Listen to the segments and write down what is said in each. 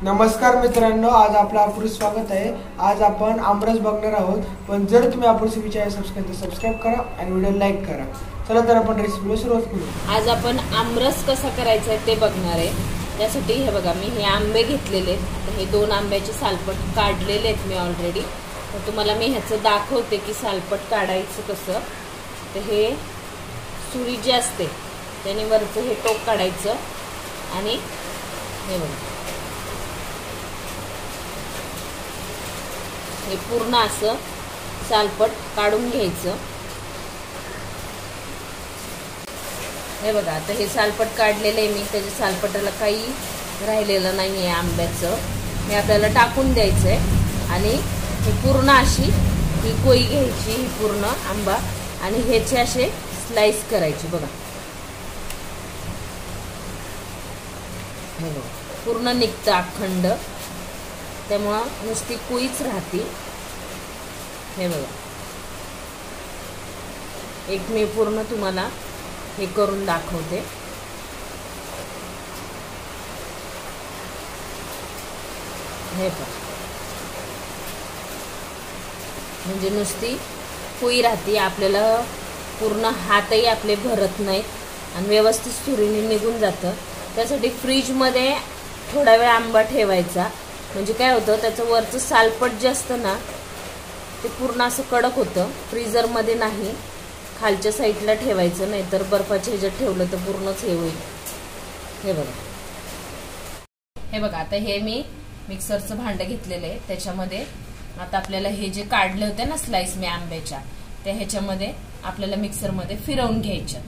नमस्कार मित्रांनो, आज आपलं अपूर्व स्वागत आहे। आज आपण आमरस बघणार आहोत, पण जर तुम्ही अपूर्व चॅनल सबस्क्राइब करा आणि व्हिडिओ लाईक करा। चला तर आपण रेसिपीला सुरुवात करू। आज आपण आमरस कसा करायचा ते बघणार आहे। त्यासाठी हे बघा, मी हे आंबे घेतलेले आहेत। हे 2 आंब्याचे सालपट काढलेले आहेत मी ऑलरेडी। तर तुम्हाला मी ह्याचं दाखवते की सालपट काढायचं कसं। तर हे सुरी जी असते त्याने वरचं हे टोक काढायचं आणि हे बघा, हे पूर्ण असं सालपट काढून घ्यायचं। हे बघा, आता हे सालपट काढलेलं आहे मी, त्याच्या सालपटाला काही राहिलेलं नाही आहे आंब्याचं। हे आपल्याला टाकून द्यायचं आहे आणि हे पूर्ण अशी ही कोई घ्यायची, ही पूर्ण आंबा, आणि ह्याचे असे स्लाइस करायचे। बघा, हे बघा, पूर्ण निघतं अखंड, त्यामुळं नुसती कोईच राहते। हे बघा, एक मी पूर्ण तुम्हाला हे करून दाखवते। हे पहा, म्हणजे नुसती कोई राहते, आपल्याला पूर्ण हातही आपले भरत नाहीत आणि व्यवस्थित सुरीने निघून जातं। त्यासाठी फ्रीज मध्ये थोडा वेळ आंबा ठेवायचा, म्हणजे काय होतं, त्याचं वरचं सालपट जे असतं ना ते पूर्ण असं कडक होतं। फ्रीजर मध्ये नाही, खालच्या साईडला ठेवायचं, नाहीतर बर्फाच्या ह्याच्यात ठेवलं तर पूर्णच हे होईल। हे बघा, आता हे मी मिक्सरचं भांडं घेतलेलं आहे। त्याच्यामध्ये आता आपल्याला हे जे काढले होते ना स्लाइस मी आंब्याच्या, त्या ह्याच्यामध्ये आपल्याला मिक्सर मध्ये फिरवून घ्यायचं।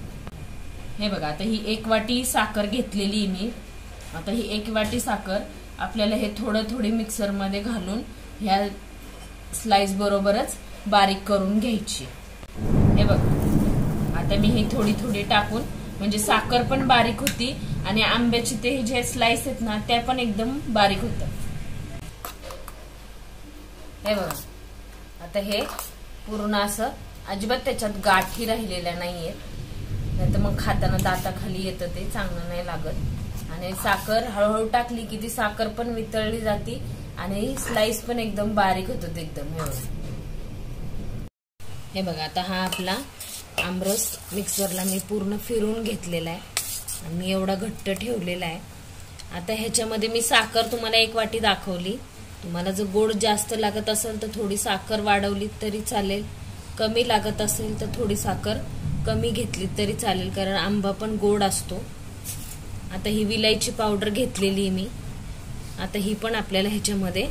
हे बघा, आता ही 1 वाटी साखर घेतलेली मी। आता ही 1 वाटी साखर आपल्याला हे थोडी मिक्सर मध्ये घालून ह्या स्लाइस बरोबरच बारीक करून घ्यायची। हे बघ, आता मी ही थोडी टाकून, म्हणजे साखर पण बारीक होती आणि आंब्याचे ते जे स्लाइस आहेत ना त्या पण एकदम बारीक होतात। हे बघा, आता हे पूर्ण असं अजिबात त्याच्यात गाठी राहिलेल्या नाहीयेत, नाहीतर मग खाताना दाताखाली येतं, ते चांगलं नाही लागत। आणि साखर हळूहळू टाकली की ती साखर पण वितळली जाते आणि स्लाइस पण एकदम बारीक होतात एकदम। हे बघा, आता हा आपला आमरस मिक्सरला मी पूर्ण फिरून घेतलेला आहे आणि मी एवढा घट्ट ठेवलेला आहे। आता ह्याच्यामध्ये मी साखर तुम्हाला 1 वाटी दाखवली। तुम्हाला जर गोड जास्त लागत असेल तर थोडी साखर वाढवली तरी चालेल, कमी लागत असेल तर थोडी साखर कमी घेतली तरी चालेल, कारण आंबा पण गोड असतो। आता ही विलायची पावडर घेतलेली मी, आता ही पण आपल्याला ह्याच्यामध्ये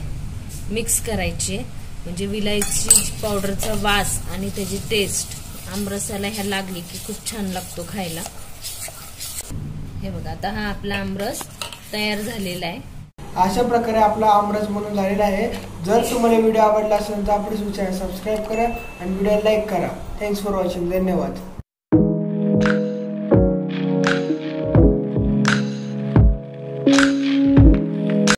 मिक्स करायची आहे, म्हणजे विलायची पावडरचा वास आणि त्याची टेस्ट आमरसाला ह्या लागली की खूप छान लागतो खायला। हे बघा, आता हा आपला आमरस तयार झालेला आहे। अशा प्रकारे आपला आमरस बनून झालेला आहे। जर तुम्हाला व्हिडिओ आवडला असेल तर आपले चॅनल सबस्क्राइब करा आणि व्हिडिओ लाईक करा। Thanks for watching. धन्यवाद।